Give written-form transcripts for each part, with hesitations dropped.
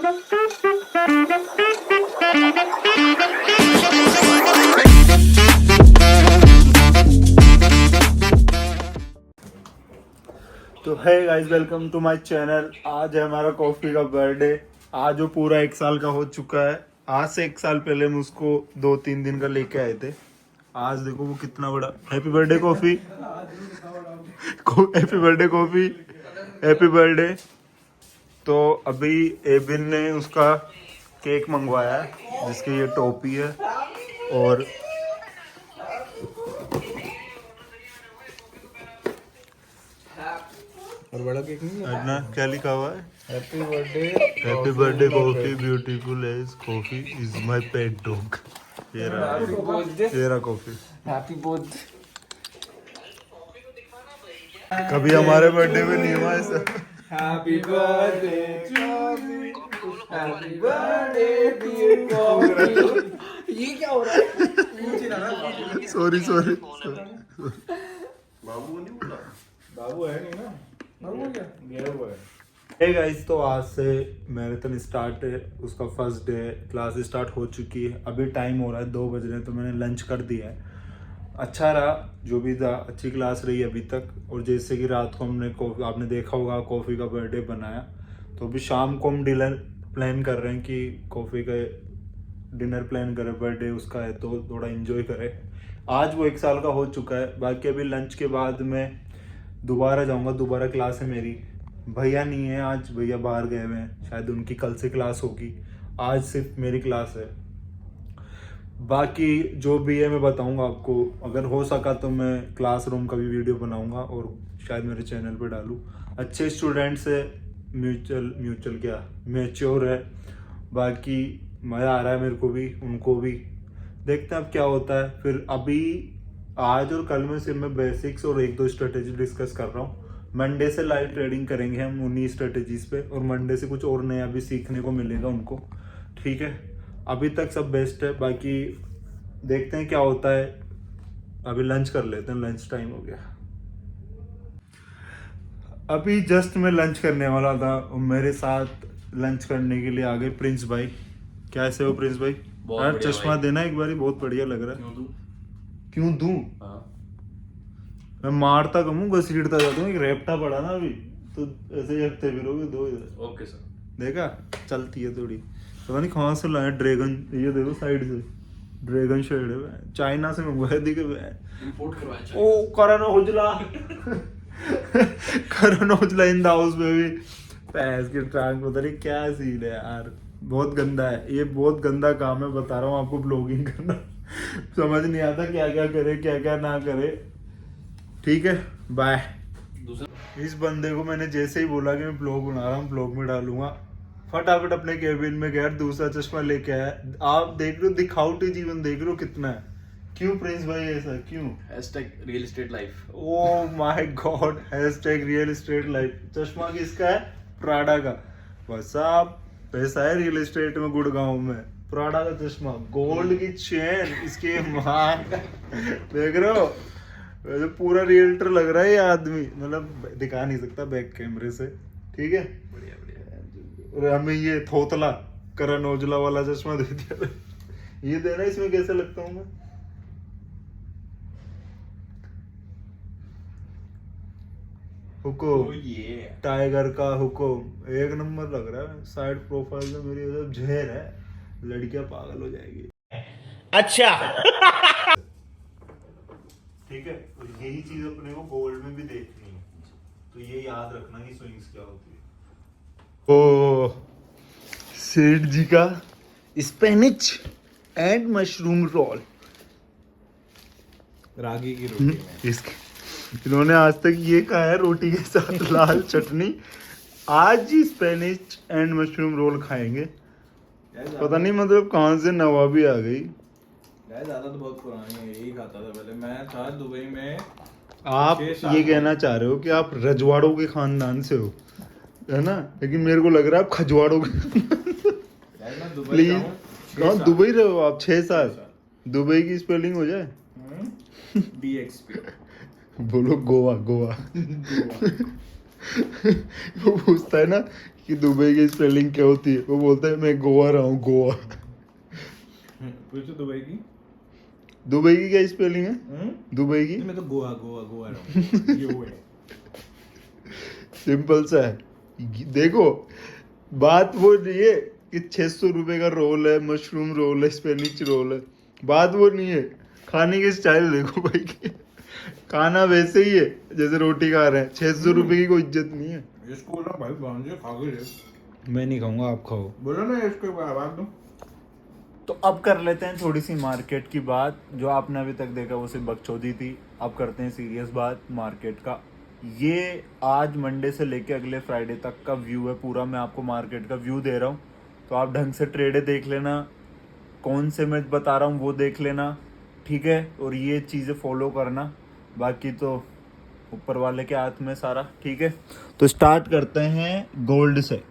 तो है guys, welcome to my channel. आज है हमारा कॉफी का बर्थडे। आज वो पूरा 1 साल का हो चुका है। आज से 1 साल पहले हम उसको 2-3 दिन का लेके आए थे। आज देखो वो कितना बड़ा। Happy birthday coffee, happy birthday coffee, happy birthday. तो अभी एबिन ने उसका केक मंगवाया है जिसकी ये टोपी है। और बड़ा केक नहीं है ना क्या लिखा हुआ है? Happy birthday happy birthday Coffee, beautiful age Coffee is my pet dog. ये रहा कॉफी। Happy birthday. कभी हमारे बर्थडे में नहीं हुआ ऐसा। Happy birthday to you, happy birthday dear Coffee. ये क्या हो रहा है? सॉरी बाबू है नहीं ना, बाबू क्या गया हुआ है। हे गाइस, तो आज से मैराथन स्टार्ट है। उसका फर्स्ट डे, क्लास स्टार्ट हो चुकी है। अभी टाइम हो रहा है 2 बज रहे हैं, तो मैंने लंच कर दिया है। अच्छा रहा जो भी था, अच्छी क्लास रही अभी तक। और जैसे कि रात को हमने आपने देखा होगा कॉफ़ी का बर्थडे बनाया, तो अभी शाम को हम डिनर प्लान कर रहे हैं कि कॉफ़ी का डिनर प्लान करें। बर्थडे उसका है तो थोड़ा इन्जॉय करें। आज वो 1 साल का हो चुका है। बाकी अभी लंच के बाद मैं दोबारा जाऊंगा, दोबारा क्लास है मेरी। भैया नहीं है आज, भैया बाहर गए हुए हैं, शायद उनकी कल से क्लास होगी। आज सिर्फ मेरी क्लास है। बाकी जो भी है मैं बताऊंगा आपको। अगर हो सका तो मैं क्लासरूम का भी वीडियो बनाऊंगा और शायद मेरे चैनल पे डालूं। अच्छे स्टूडेंट्स है, म्यूचुअल क्या मैच्योर है। बाकी मज़ा आ रहा है मेरे को भी, उनको भी। देखते हैं अब क्या होता है। फिर अभी आज और कल में सिर्फ मैं बेसिक्स और 1-2 स्ट्रेटेजी डिस्कस कर रहा हूँ। मंडे से लाइव ट्रेडिंग करेंगे हम उन्हीं स्ट्रेटेजीज पे, और मंडे से कुछ और नया भी सीखने को मिलेगा उनको। ठीक है, अभी तक सब बेस्ट है। बाकी देखते हैं क्या होता है। अभी लंच कर लेते हैं, लंच टाइम हो गया। अभी जस्ट मैं लंच करने वाला था और मेरे साथ लंच करने के लिए आ गए प्रिंस भाई। कैसे हो प्रिंस भाई? यार चश्मा देना एक बारी, बहुत बढ़िया लग रहा है। क्यों दूं? मैं मारता कम हूँ, घसीटता जाता हूँ। एक रेपटा पड़ा ना अभी, तो ऐसे ही हफ्ते फिरोगे दो इधर। Okay sir. देखा चलती है थोड़ी। पता नहीं कहाँ से लाया ड्रैगन। ये देखो साइड से ड्रैगन शेड है, चाइना से मंगवाया। दिखे इंपोर्ट करवाया। ओ Karan Aujla Karan Aujla in the house में भी। पैस के ट्रांक, पता नहीं क्या सीन है यार। बहुत गंदा है ये, बहुत गंदा काम है। बता रहा हूँ आपको, ब्लॉगिंग करना समझ नहीं आता क्या क्या करे क्या क्या ना करे। ठीक है, बाय। इस बंदे को मैंने जैसे ही बोला कि मैं ब्लॉग बना रहा हूँ, ब्लॉग में डालूंगा, फटाफट अपने केबिन में गया, दूसरा चश्मा लेके आया। आप देख लो, दिखावटी जीवन देख लो कितना है। क्यों प्रिंस भाई ऐसा क्यों? Real estate life. Oh my God, real estate life. चश्मा किसका है? प्राडा का। बस आप पैसा है रियल एस्टेट में गुड़गांव में। प्राडा का चश्मा, गोल्ड की चेन, इसके मां देख रहे हो? वैसे पूरा रियल्टर लग रहा है ये आदमी। मतलब दिखा नहीं सकता बैक कैमरे से। ठीक है, बढ़िया बढ़िया। और हमें ये थोतला करण औजला वाला चश्मा दे दिया। ये देना, इसमें कैसे लगता हूँ मैं? हुकुम, ये टाइगर का हुकुम, एक नंबर लग रहा है। साइड प्रोफाइल में मेरी मतलब जहर है, लड़कियां पागल हो जाएगी। अच्छा ठीक है, और यही चीज अपने को गोल्ड में भी देखनी है, तो ये याद रखना कि स्विंग्स क्या होती है। ओ सेठ जी का स्पेनिश एंड मशरूम रोल, रागी की रोटी में। इसके इन्होंने आज तक ये कहा है रोटी के साथ लाल चटनी। आज ही स्पेनिश एंड मशरूम रोल खाएंगे। पता नहीं मतलब कहाँ से नवाबी आ गई। ज्यादा तो बहुत पुरानी है, यही खाता था पहले। मैं था दुबई में। आप 6 साल ये कहना चाह रहे हो कि आप रजवाड़ों के खानदान से हो, है ना? लेकिन मेरे को लग रहा है आप खजवाड़ों के। प्लीज, कहाँ दुबई रहे हो आप? 6 साल। दुबई की स्पेलिंग हो जाए? DXP। बोलो गोवा। गोवा। वो पूछता है ना कि दुबई की स्पेलिंग क्या होती है, वो बोलता है मैं गोवा रहा हूँ, गोवा। पूछो दुबई की। दुबई की क्या स्पेलिंग है? दुबई की मैं तो गोवा गोवा गोवा रहा हूँ, ये वो है। सिंपल सा है। देखो बात वो नहीं है कि 600 रुपये का रोल है, मशरूम रोल है, स्पेनिश रोल है, बात वो नहीं है। खाने की स्टाइल देखो भाई की, खाना वैसे ही है जैसे रोटी खा रहे हैं। 600 रुपये की कोई इज्जत नहीं है। इसको बोला भाई बांध के खा के मैं नहीं खाऊंगा, आप खाओ। बोला ना इसको आवाज दो। तो अब कर लेते हैं थोड़ी सी मार्केट की बात। जो आपने अभी तक देखा वो सिर्फ बकचोदी थी। अब करते हैं सीरियस बात मार्केट का। ये आज मंडे से लेके अगले फ्राइडे तक का व्यू है पूरा। मैं आपको मार्केट का व्यू दे रहा हूँ, तो आप ढंग से ट्रेडे देख लेना, कौन से मैं बता रहा हूँ वो देख लेना, ठीक है? और ये चीज़ें फॉलो करना, बाकी तो ऊपर वाले के हाथ में सारा, ठीक है? तो स्टार्ट करते हैं गोल्ड से।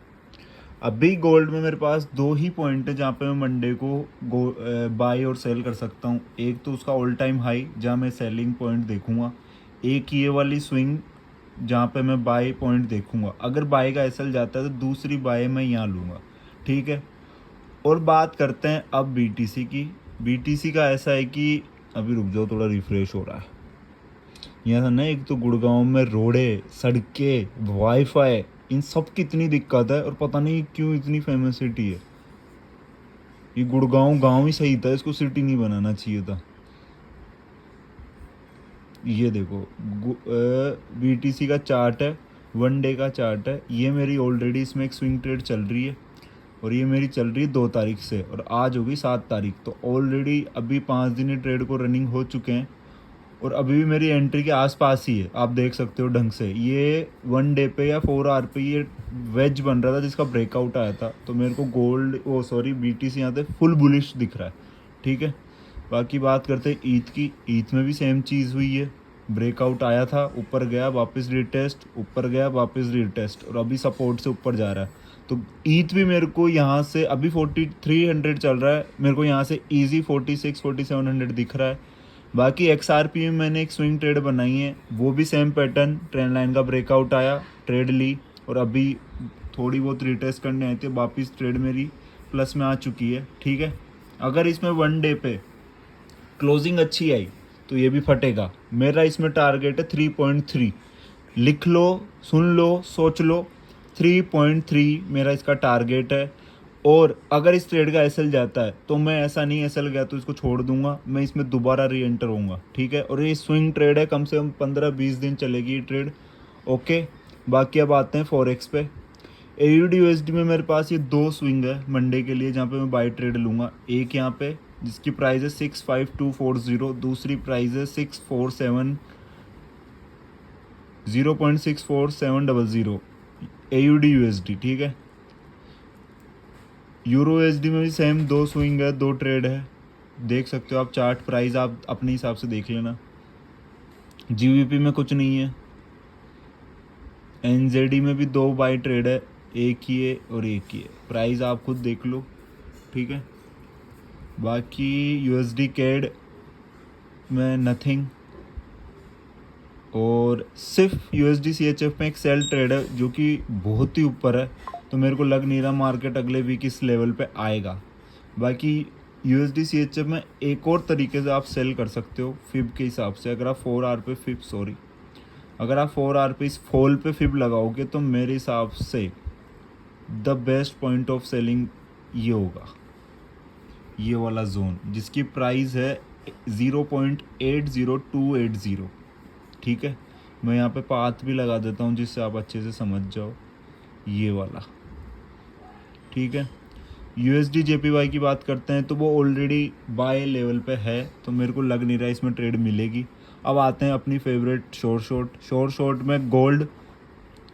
अभी गोल्ड में मेरे पास दो ही पॉइंट है जहाँ पे मैं मंडे को बाई और सेल कर सकता हूँ। एक तो उसका ऑल टाइम हाई जहाँ मैं सेलिंग पॉइंट देखूंगा, एक ये वाली स्विंग जहाँ पे मैं बाई पॉइंट देखूंगा। अगर बाई का एसएल जाता है तो दूसरी बाई मैं यहाँ लूँगा, ठीक है? और बात करते हैं अब बीटीसी की। बीटीसी का ऐसा है कि अभी रुक जाओ, थोड़ा रिफ्रेश हो रहा है। यहाँ ना एक तो गुड़गांव में रोडें, सड़कें, वाईफाई, इन सब की इतनी दिक्कत है और पता नहीं क्यों इतनी फेमस सिटी है। ये गुड़गांव गांव ही सही था, इसको सिटी नहीं बनाना चाहिए था। ये देखो बीटीसी का चार्ट है, 1 डे का चार्ट है। ये मेरी ऑलरेडी इसमें एक स्विंग ट्रेड चल रही है और ये मेरी चल रही है 2 तारीख से और आज होगी 7 तारीख। तो ऑलरेडी अभी 5 दिन ट्रेड को रनिंग हो चुके हैं और अभी भी मेरी एंट्री के आसपास ही है। आप देख सकते हो ढंग से। ये 1 डे पे या 4 आवर पे ये वेज बन रहा था जिसका ब्रेकआउट आया था, तो मेरे को बीटीसी यहाँ पे फुल बुलिश दिख रहा है, ठीक है? बाकी बात करते हैं ईथ की। ईथ में भी सेम चीज़ हुई है, ब्रेकआउट आया था, ऊपर गया, वापस रीटेस्ट, ऊपर गया, वापस रीटेस्ट और अभी सपोर्ट से ऊपर जा रहा है। तो ईथ भी मेरे को यहाँ से अभी 4300 चल रहा है, मेरे को यहाँ से ईजी 4700 दिख रहा है। बाकी XRP में मैंने एक स्विंग ट्रेड बनाई है, वो भी सेम पैटर्न, ट्रेंड लाइन का ब्रेकआउट आया, ट्रेड ली और अभी थोड़ी बहुत रिटेस्ट करने आई थी, वापस ट्रेड मेरी प्लस में आ चुकी है, ठीक है? अगर इसमें 1 डे पे क्लोजिंग अच्छी आई तो ये भी फटेगा। मेरा इसमें टारगेट है 3.3, लिख लो, सुन लो, सोच लो, 3.3 मेरा इसका टारगेट है। और अगर इस ट्रेड का एसएल जाता है तो मैं, ऐसा नहीं एसएल गया तो इसको छोड़ दूंगा, मैं इसमें दोबारा री एंटर होऊंगा, ठीक है? और ये स्विंग ट्रेड है, कम से कम 15-20 दिन चलेगी ये ट्रेड, ओके? बाकी अब आते हैं फॉरेक्स पे। AUD USD में मेरे पास ये 2 स्विंग है मंडे के लिए जहाँ पे मैं बाई ट्रेड लूँगा। एक यहाँ पे जिसकी प्राइस है 65240, दूसरी प्राइस है 0.647000 AUD USD, ठीक है? यूरो USD में भी सेम 2 स्विंग है, 2 ट्रेड है, देख सकते हो आप चार्ट। प्राइस आप अपने हिसाब से देख लेना। GBP में कुछ नहीं है। NZD में भी 2 बाई ट्रेड है, एक ही है और एक ही है, प्राइस आप खुद देख लो, ठीक है? बाकी USD CAD में नथिंग, और सिर्फ USD CHF में एक सेल ट्रेड है जो कि बहुत ही ऊपर है, तो मेरे को लग नहीं रहा मार्केट अगले वीक इस लेवल पे आएगा। बाकी USD CHF में एक और तरीके से आप सेल कर सकते हो फिब के हिसाब से। अगर आप 4 आवर पे फिब, अगर आप 4 आवर पे इस फॉल पे फिब लगाओगे तो मेरे हिसाब से the best point of selling ये होगा, ये वाला जोन जिसकी प्राइस है 0.80280, ठीक है? मैं यहाँ पे पाथ भी लगा देता हूँ जिससे आप अच्छे से समझ जाओ, ये वाला, ठीक है? USD JPY की बात करते हैं तो वो ऑलरेडी बाय लेवल पे है, तो मेरे को लग नहीं रहा इसमें ट्रेड मिलेगी। अब आते हैं अपनी फेवरेट शॉर्ट शॉर्ट में गोल्ड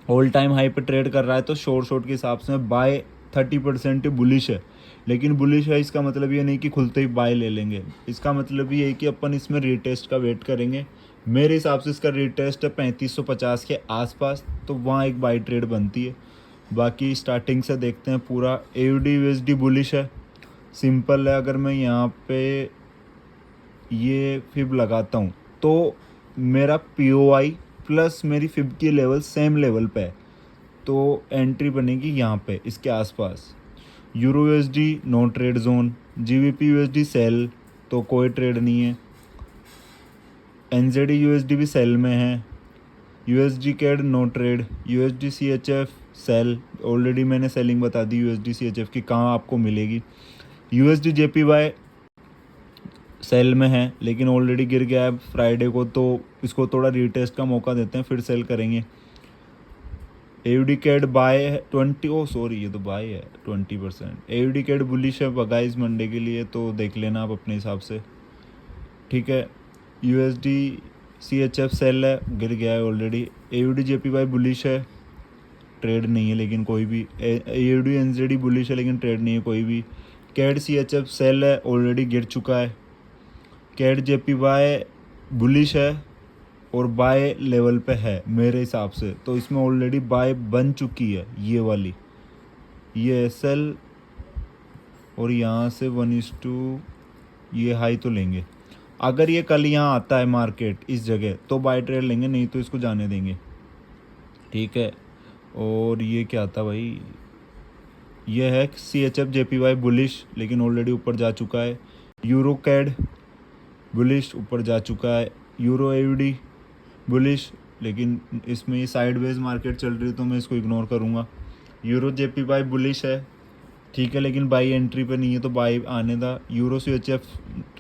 ऑल टाइम हाई पे ट्रेड कर रहा है, तो शॉर्ट के हिसाब से बाय 30% बुलिश है। लेकिन बुलिश है इसका मतलब ये नहीं कि खुलते ही बाय ले लेंगे, इसका मतलब ये है कि अपन इसमें रीटेस्ट का वेट करेंगे। मेरे हिसाब से इसका रीटेस्ट है 3550 के आसपास, तो वहाँ एक बाई ट्रेड बनती है। बाकी स्टार्टिंग से देखते हैं पूरा। AUD USD बुलिश है, सिंपल है। अगर मैं यहाँ पे ये फिब लगाता हूँ तो मेरा POI प्लस मेरी फिब की लेवल सेम लेवल पे है, तो एंट्री बनेगी यहाँ पे इसके आसपास। Euro USD no trade zone, GBP USD sell तो कोई ट्रेड नहीं है, एनजेडी यूएसडी भी सेल में है, USD CAD no trade, USD CHF sell already मैंने सेलिंग बता दी यूएसडी सीएचएफ की कहाँ आपको मिलेगी, यूएसडी जेपीवाई सेल में है लेकिन ऑलरेडी गिर गया है फ्राइडे को, तो इसको थोड़ा रीटेस्ट का मौका देते हैं फिर सेल करेंगे। एयूडी कैड बाय है 20 ये तो बाय है 20%। एयूडी कैड बुलिश है गाइस मंडे के लिए, तो देख लेना आप अपने हिसाब से, ठीक है। यूएसडी सीएचएफ सेल है, गिर गया है ऑलरेडी। एयूडी जेपीवाई बुलिश है, ट्रेड नहीं है लेकिन कोई भी। एयूडी एनजेडी बुलिश है लेकिन ट्रेड नहीं है कोई भी। कैड सीएचएफ सेल है, ऑलरेडी गिर चुका है। कैड जेपीवाई बुलिश है और बाय लेवल पे है मेरे हिसाब से, तो इसमें ऑलरेडी बाय बन चुकी है ये वाली, ये एसएल और यहाँ से 1:2 ये हाई तो लेंगे। अगर ये कल यहाँ आता है मार्केट इस जगह तो बाय ट्रेड लेंगे, नहीं तो इसको जाने देंगे, ठीक है। और ये क्या था भाई, ये है सीएचएफ जेपीवाई बुलिश लेकिन ऑलरेडी ऊपर जा चुका है। यूरो कैड बुलिश ऊपर जा चुका है। यूरो एयूडी बुलिश लेकिन इसमें ये साइडवेज मार्केट चल रही है तो मैं इसको इग्नोर करूँगा। यूरो जेपीवाई बुलिश है, ठीक है, लेकिन बाई एंट्री पे नहीं है तो बाई आने दा। Euro CHF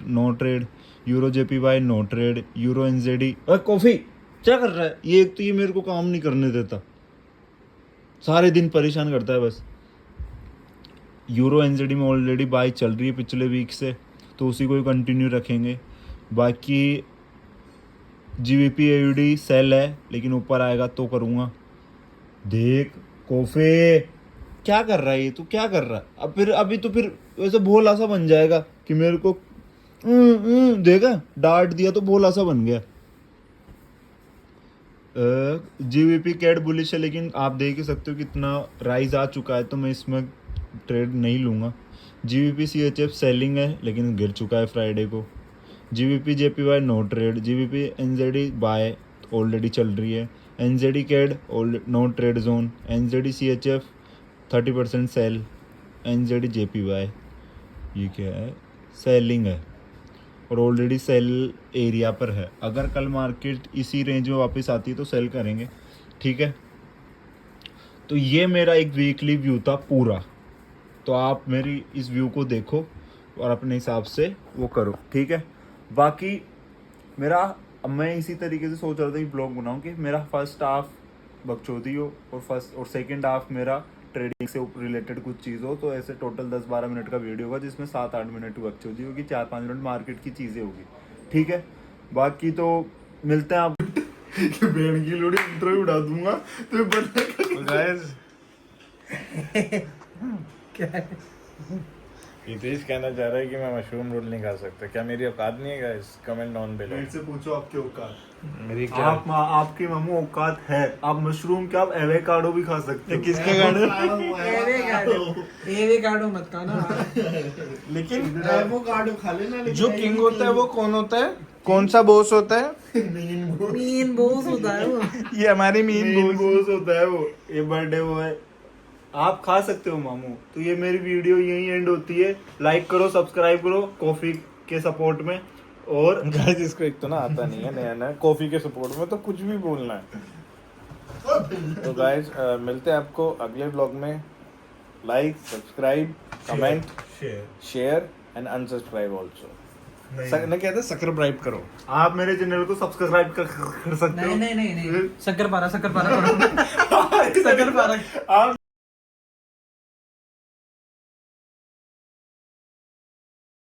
no trade, euro JPY no trade, euro NZD. अरे कॉफ़ी क्या कर रहा है ये, एक तो ये मेरे को काम नहीं करने देता, सारे दिन परेशान करता है बस। यूरो एनजेडी में ऑलरेडी बाई चल रही है पिछले वीक से, तो उसी को ही कंटिन्यू रखेंगे। बाकी जीबीपी एयूडी सेल है लेकिन ऊपर आएगा तो करूँगा। देख कॉफ़ी क्या कर रहा है ये, तू क्या कर रहा है अब, फिर अभी तो फिर वैसे भोला सा बन जाएगा कि मेरे को देखा डांट दिया तो भोला सा बन गया। जीबीपी कैड बुलिश है लेकिन आप देख ही सकते हो कितना राइज आ चुका है, तो मैं इसमें ट्रेड नहीं लूँगा। जीबीपी सीएचएफ सेलिंग है लेकिन गिर चुका है फ्राइडे को। GBP JPY no trade, GBP NZD buy already चल रही है। NZD CAD no trade zone, NZD CHF 30% sell, NZD JPY ये क्या है, सेलिंग है और ऑलरेडी सेल एरिया पर है। अगर कल मार्केट इसी रेंज में वापस आती है तो सेल करेंगे, ठीक है। तो ये मेरा एक वीकली व्यू था पूरा, तो आप मेरी इस व्यू को देखो और अपने हिसाब से वो करो, ठीक है। बाकी मेरा अब मैं इसी तरीके से सोच रहा था कि ब्लॉग बनाऊं कि मेरा फर्स्ट हाफ बकचोदी हो और सेकंड हाफ मेरा ट्रेडिंग से रिलेटेड कुछ चीज़ हो, तो ऐसे टोटल 10-12 मिनट का वीडियो होगा जिसमें 7-8 मिनट की बकचोदी होगी, 4-5 मिनट मार्केट की चीज़ें होगी, ठीक है। बाकी तो मिलते हैं आप भेड़ की लोड़ी इंट्रो ही उड़ा दूंगा तो गाइस हितेश कहना चाह रहा है कि मैं मशरूम रोल नहीं खा सकता, क्या मेरी औकात नहीं है गाइस? Comment on below. मेरे से पूछो आपकी औकात, मेरी क्या आपकी मामू औकात है, आप मशरूम क्या आप एवोकाडो भी खा सकते हो। किसके एवोकाडो मत खाना, लेकिन एवोकाडो खा लेना। जो किंग होता है वो कौन होता है, कौन सा बॉस होता है? मीन बॉस होता है वो। ये हमारी मीन बॉस होता है वो, ये बर्थडे वो है, आप खा सकते हो मामू। तो ये मेरी वीडियो यहीं एंड होती है। लाइक करो, सब्सक्राइब करो कॉफी के सपोर्ट में। और गाइस इसको एक तो ना आता नहीं है नया नया कॉफी के सपोर्ट में, तो कुछ भी बोलना है। तो गाइस मिलते हैं आपको अगले व्लॉग में। Like, subscribe, comment, share and unsubscribe also. ना कहते सब्सक्राइब करो। आप मेरे चैनल को सब्सक्राइब कर सकते हो। नहीं शक्कर पारा करो। शक्कर पारा आप